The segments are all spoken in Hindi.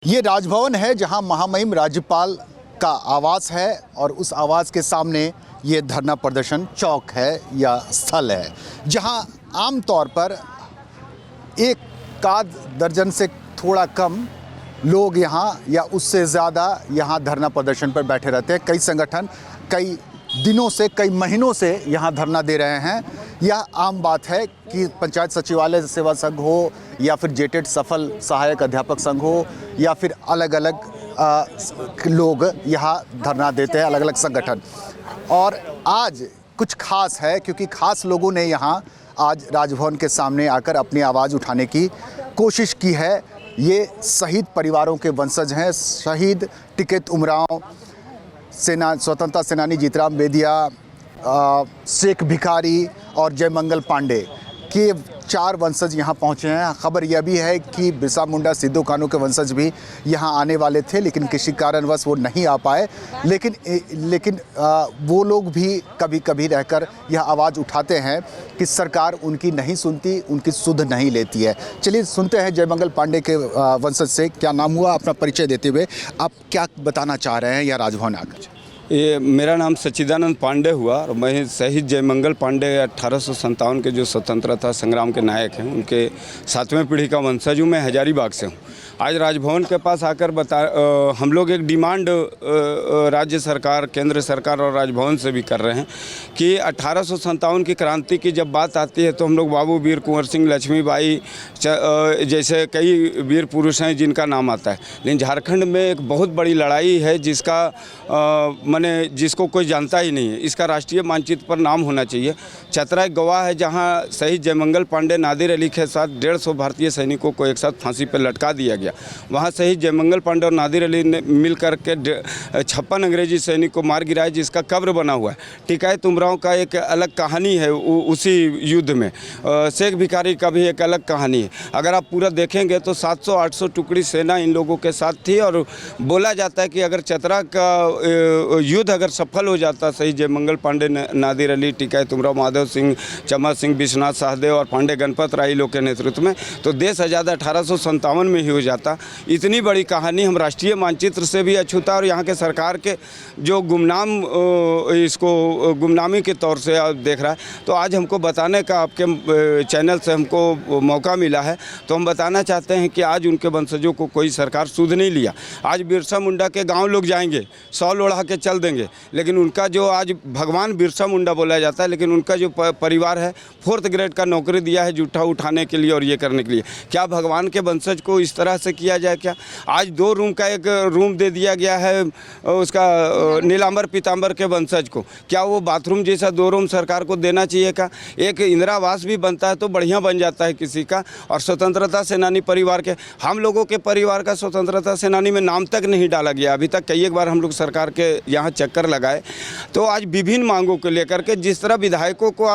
ये राजभवन है जहां महामहिम राज्यपाल का आवास है और उस आवास के सामने ये धरना प्रदर्शन चौक है या स्थल है जहां आमतौर पर एक आध दर्जन से थोड़ा कम लोग यहां या उससे ज़्यादा यहां धरना प्रदर्शन पर बैठे रहते हैं। कई संगठन कई दिनों से कई महीनों से यहाँ धरना दे रहे हैं। यह आम बात है कि पंचायत सचिवालय सेवा संघ हो या फिर जेटेड सफल सहायक अध्यापक संघ हो या फिर अलग अलग लोग यहाँ धरना देते हैं, अलग अलग संगठन। और आज कुछ खास है क्योंकि खास लोगों ने यहाँ आज राजभवन के सामने आकर अपनी आवाज़ उठाने की कोशिश की है। ये शहीद परिवारों के वंशज हैं। शहीद टिकैत उमराव स्वतंत्रता सेनानी जीतराम बेदिया, शेख भिखारी और जयमंगल पांडे के 4 वंशज यहाँ पहुँचे हैं। खबर यह भी है कि बिरसा मुंडा सिद्धू कान्हू के वंशज भी यहाँ आने वाले थे लेकिन किसी कारणवश वो नहीं आ पाए। लेकिन वो लोग भी कभी कभी रहकर यह आवाज़ उठाते हैं कि सरकार उनकी नहीं सुनती, उनकी सुध नहीं लेती है। चलिए सुनते हैं जयमंगल पांडे के वंशज से। क्या नाम हुआ, अपना परिचय देते हुए आप क्या बताना चाह रहे हैं या राजभवन आकर? ये मेरा नाम सच्चिदानंद पांडे हुआ और मैं शहीद जयमंगल पांडे 1857 के जो स्वतंत्रता संग्राम के नायक हैं उनके 7वें पीढ़ी का वंशज हूँ। मैं हजारीबाग से हूँ। आज राजभवन के पास आकर हम लोग एक डिमांड राज्य सरकार, केंद्र सरकार और राजभवन से भी कर रहे हैं कि 1857 की क्रांति की जब बात आती है तो हम लोग बाबू वीर कुंवर सिंह, लक्ष्मीबाई जैसे कई वीर पुरुष हैं जिनका नाम आता है। लेकिन झारखंड में एक बहुत बड़ी लड़ाई है जिसको कोई जानता ही नहीं है। इसका राष्ट्रीय मानचित्र पर नाम होना चाहिए। चतरा एक गवाह है जहाँ शहीद जयमंगल पांडे, नादिर अली के साथ 150 भारतीय सैनिकों को एक साथ फांसी पर लटका दिया गया। वहाँ शहीद जयमंगल पांडे और नादिर अली ने मिल करके 56 अंग्रेजी सैनिक को मार गिराया जिसका कब्र बना हुआ है। टिकैत उमराव का एक अलग कहानी है उसी युद्ध में। शेख भिखारी का भी एक अलग कहानी है। अगर आप पूरा देखेंगे तो 700-800 टुकड़ी सेना इन लोगों के साथ थी और बोला जाता है कि अगर चतरा का युद्ध अगर सफल हो जाता, शहीद जयमंगल पांडे, नादिर अली, टिकैत उमराव, माधव सिंह, चमा सिंह, विश्वनाथ सहदेव और पांडे गणपत राय लोग के नेतृत्व में, तो देश आज़ाद 1857 में ही हो जाता। इतनी बड़ी कहानी हम राष्ट्रीय मानचित्र से भी अछूता और यहाँ के सरकार के जो गुमनामी के तौर से देख रहा है। तो आज हमको बताने का आपके चैनल से हमको मौका मिला है तो हम बताना चाहते हैं कि आज उनके वंशजों को कोई सरकार सुध नहीं लिया। आज बिरसा मुंडा के गाँव लोग जाएंगे, 100 लोढ़ा के चल देंगे, लेकिन उनका जो आज भगवान बिरसा मुंडा बोला जाता है, लेकिन उनका जो परिवार है 4th ग्रेड का नौकरी दिया है जूठा उठाने के लिए और ये करने के लिए। क्या भगवान के वंशज को इस तरह से किया जाए? क्या आज 2 रूम का एक रूम दे दिया गया है उसका नीलांबर पीतांबर के वंशज को? क्या वो बाथरूम जैसा 2 रूम सरकार को देना चाहिए? क्या एक इंदिरा आवास भी बनता है तो बढ़िया बन जाता है किसी का। और स्वतंत्रता सेनानी परिवार के, हम लोगों के परिवार का स्वतंत्रता सेनानी में नाम तक नहीं डाला गया अभी तक। कई एक बार हम लोग सरकार के यहाँ चक्कर लगाए। तो आज विभिन्न मांगों को लेकर के जिस तरह विधायकों को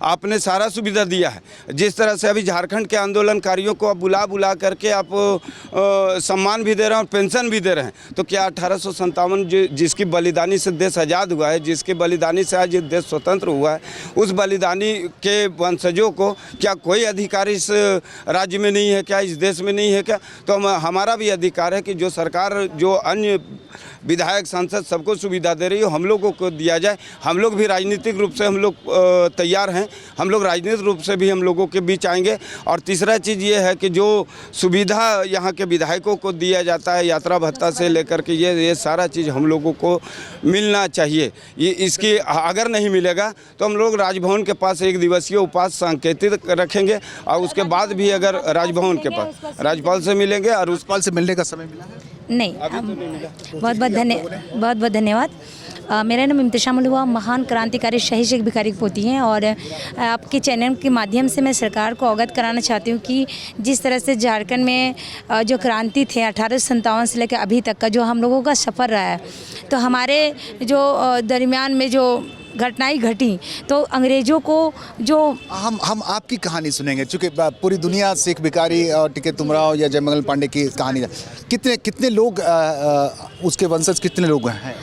आपने सारा सुविधा दिया है, जिस तरह से अभी झारखंड के आंदोलनकारियों को आप बुला करके आप सम्मान भी दे रहे हैं और पेंशन भी दे रहे हैं, तो क्या 1857 जिसकी बलिदानी से देश आज़ाद हुआ है, जिसके बलिदानी से आज देश स्वतंत्र हुआ है, उस बलिदानी के वंशजों को क्या कोई अधिकार इस राज्य में नहीं है? क्या इस देश में नहीं है? क्या तो हमारा भी अधिकार है कि जो सरकार, जो अन्य विधायक, सांसद सबको सुविधा दे रही हो, हम लोगों को दिया जाए। हम लोग भी राजनीतिक रूप से हम लोग तैयार हैं। हम लोग राजनीतिक रूप से भी हम लोगों के बीच आएंगे। और तीसरा चीज़ ये है कि जो सुविधा यहाँ के विधायकों को दिया जाता है, यात्रा भत्ता से लेकर के ये सारा चीज़ हम लोगों को मिलना चाहिए। ये इसकी अगर नहीं मिलेगा तो हम लोग राजभवन के पास 1 दिवसीय उपवास सांकेतिक रखेंगे और उसके बाद भी अगर राजभवन के पास राज्यपाल से मिलेंगे। और राज्यपाल से मिलने का समय मिला है? नहीं, बहुत बहुत धन्यवाद। मेरा नाम इम्तिशामुल हुआ, महान क्रांतिकारी शहीद शेख भिखारी की पोती हैं। और आपके चैनल के माध्यम से मैं सरकार को अवगत कराना चाहती हूँ कि जिस तरह से झारखंड में जो क्रांति थे 1857 से लेकर अभी तक का जो हम लोगों का सफ़र रहा है, तो हमारे जो दरमियान में जो घटनाएं घटी तो अंग्रेज़ों को जो हम आपकी कहानी सुनेंगे क्योंकि पूरी दुनिया शेख भिखारी और टिकैत उमराव या जयमंगल पांडे की कहानी है। कितने लोग उसके वंशज कितने लोग हैं?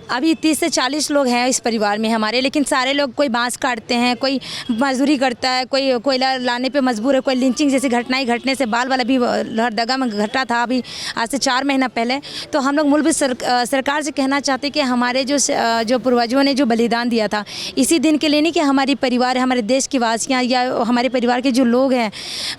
अभी 30 से 40 लोग हैं इस परिवार में हमारे, लेकिन सारे लोग कोई बांस काटते हैं, कोई मजदूरी करता है, कोई कोयला लाने पे मजबूर है, कोई लिंचिंग जैसी घटनाएं घटने से बाल वाला भी लोहरदगा में घटा था अभी आज से 4 महीना पहले। तो हम लोग मूलभूत सरकार से कहना चाहते हैं कि हमारे जो पूर्वजों ने जो बलिदान दिया था, इसी दिन के लिए नहीं कि हमारी परिवार, हमारे देश की वासियाँ या हमारे परिवार के जो लोग हैं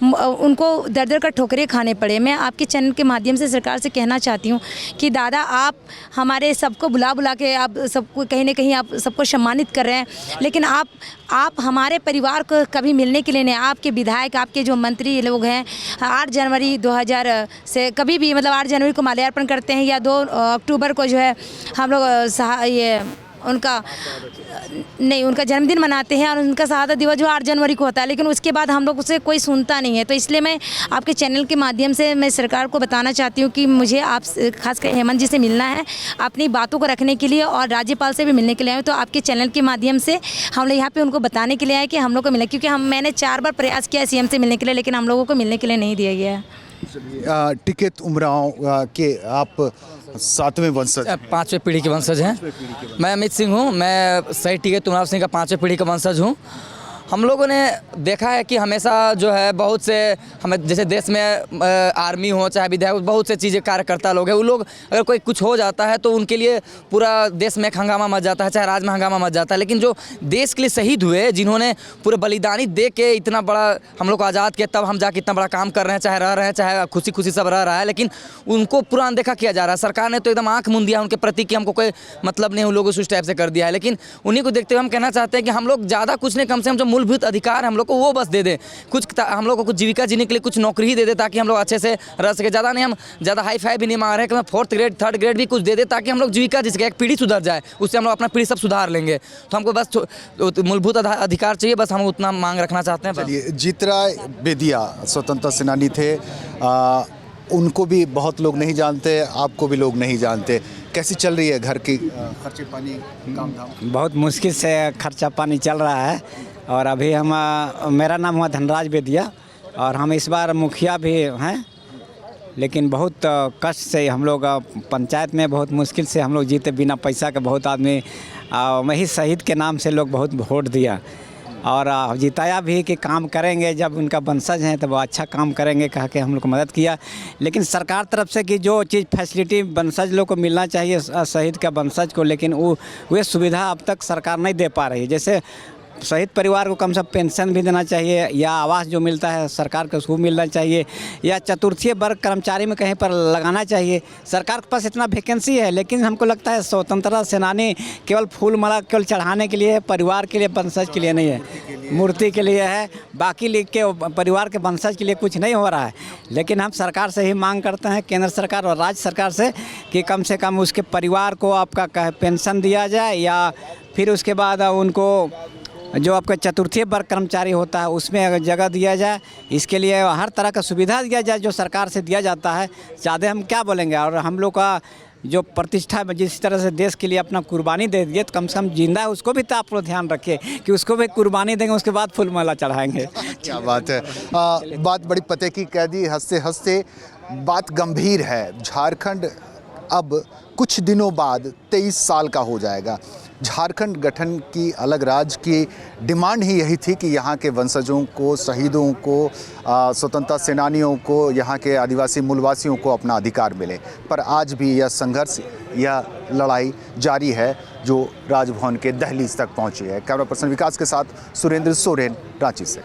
उनको दर दर का ठोकरें खाने पड़े। मैं आपके चैनल के माध्यम से सरकार से कहना चाहती हूँ कि दादा, आप हमारे सबको बुला के आप सबको कहीं ना कहीं आप सबको सम्मानित कर रहे हैं, लेकिन आप हमारे परिवार को कभी मिलने के लिए नहीं। आपके विधायक, आपके जो मंत्री लोग हैं 8 जनवरी 2000 से कभी भी, मतलब 8 जनवरी को माल्यार्पण करते हैं या 2 अक्टूबर को जो है हम लोग उनका जन्मदिन मनाते हैं और उनका शहादत दिवस जो 8 जनवरी को होता है, लेकिन उसके बाद हम लोग उसे कोई सुनता नहीं है। तो इसलिए मैं आपके चैनल के माध्यम से मैं सरकार को बताना चाहती हूँ कि मुझे आप खासकर हेमंत जी से मिलना है अपनी बातों को रखने के लिए, और राज्यपाल से भी मिलने के लिए आए। तो आपके चैनल के माध्यम से हम लोग यहाँ पे उनको बताने के लिए आए कि हम लोग को मिले, क्योंकि मैंने 4 बार प्रयास किया सीएम से मिलने के लिए, लेकिन हम लोगों को मिलने के लिए नहीं दिया गया है। टिकैत उमराव के आप 7वें वंशज, 5वीं पीढ़ी के वंशज हैं। मैं अमित सिंह हूँ, मैं शहीद टिकैत उमराव सिंह का 5वीं पीढ़ी का वंशज हूँ। हम लोगों ने देखा है कि हमेशा जो है बहुत से हमें जैसे देश में आर्मी हो चाहे विधायक, बहुत से चीज़ें कार्यकर्ता लोग हैं, वो लोग अगर कोई कुछ हो जाता है तो उनके लिए पूरा देश में हंगामा मच जाता है, चाहे राज्य में हंगामा मच जाता है। लेकिन जो देश के लिए शहीद हुए, जिन्होंने पूरे बलिदानी दे के इतना बड़ा हम लोग को आज़ाद किया, तब हम जाके इतना बड़ा काम कर रहे हैं, चाहे रह रहे हैं, चाहे खुशी खुशी सब रह रहा है, लेकिन उनको पूरा अनदेखा किया जा रहा है। सरकार ने तो एकदम आँख मूंद दिया उनके प्रति कि हमको कोई मतलब नहीं, उन लोगों को उस टाइप से कर दिया है। लेकिन उन्हीं को देखते हुए हम कहना चाहते हैं कि हम लोग ज़्यादा कुछ नहीं, कम से कम जो मूलभूत अधिकार हम लोग को वो बस दे दे, कुछ हम लोग को कुछ जीविका जीने के लिए कुछ नौकरी ही दे दे, ताकि हम लोग अच्छे से रह सके। ज़्यादा नहीं, हम ज़्यादा हाई फाई भी नहीं मांग रहे हैं कि 4th ग्रेड 3rd ग्रेड भी कुछ दे दे, ताकि हम लोग जीविका जी सके, एक पीढ़ी सुधर जाए, उससे हम लोग अपना पीढ़ी सब सुधार लेंगे। तो हमको बस मूलभूत अधिकार चाहिए, बस हम उतना मांग रखना चाहते हैं। चलिए, जीतराय बेदिया स्वतंत्रता सेनानी थे, उनको भी बहुत लोग नहीं जानते, आपको भी लोग नहीं जानते। कैसी चल रही है घर की खर्चे पानी काम धाम? बहुत मुश्किल से खर्चा पानी चल रहा है। और अभी मेरा नाम हुआ धनराज बेदिया और हम इस बार मुखिया भी हैं, लेकिन बहुत कष्ट से हम लोग पंचायत में बहुत मुश्किल से हम लोग जीते, बिना पैसा के। बहुत आदमी वही शहीद के नाम से लोग बहुत वोट दिया और जिताया भी कि काम करेंगे, जब उनका वंशज हैं तो वो अच्छा काम करेंगे कह के हम लोग को मदद किया। लेकिन सरकार तरफ से कि जो चीज़ फैसिलिटी वंशज लोग को मिलना चाहिए शहीद का वंशज को, लेकिन वो सुविधा अब तक सरकार नहीं दे पा रही है। जैसे शहीद परिवार को कम से कम पेंशन भी देना चाहिए, या आवास जो मिलता है सरकार को उसको मिलना चाहिए, या चतुर्थीय वर्ग कर्मचारी में कहीं पर लगाना चाहिए। सरकार के पास इतना वैकेंसी है, लेकिन हमको लगता है स्वतंत्रता सेनानी केवल फूल माला केवल चढ़ाने के लिए है, परिवार के लिए वंशज के लिए नहीं है, मूर्ति के लिए है, बाकी लिख के परिवार के वंशज के लिए कुछ नहीं हो रहा है। लेकिन हम सरकार से ही मांग करते हैं, केंद्र सरकार और राज्य सरकार से, कि कम से कम उसके परिवार को आपका पेंशन दिया जाए, या फिर उसके बाद उनको जो आपका चतुर्थीय वर्ग कर्मचारी होता है उसमें अगर जगह दिया जाए, इसके लिए हर तरह का सुविधा दिया जाए जो सरकार से दिया जाता है। ज़्यादा हम क्या बोलेंगे। और हम लोग का जो प्रतिष्ठा में जिस तरह से देश के लिए अपना कुर्बानी दे दिए, तो कम से कम जिंदा है उसको भी तो आप लोग ध्यान रखिए कि उसको भी कुर्बानी देंगे, उसके बाद फूल माला चढ़ाएंगे। क्या बात है। बात बड़ी पते की कह दी, हंसते हंसते। बात गंभीर है। झारखंड अब कुछ दिनों बाद 23 साल का हो जाएगा। झारखंड गठन की अलग राज्य की डिमांड ही यही थी कि यहाँ के वंशजों को, शहीदों को, स्वतंत्रता सेनानियों को, यहाँ के आदिवासी मूलवासियों को अपना अधिकार मिले। पर आज भी यह संघर्ष, यह लड़ाई जारी है जो राजभवन के दहलीज तक पहुँची है। कैमरा पर्सन विकास के साथ सुरेंद्र सोरेन, रांची से।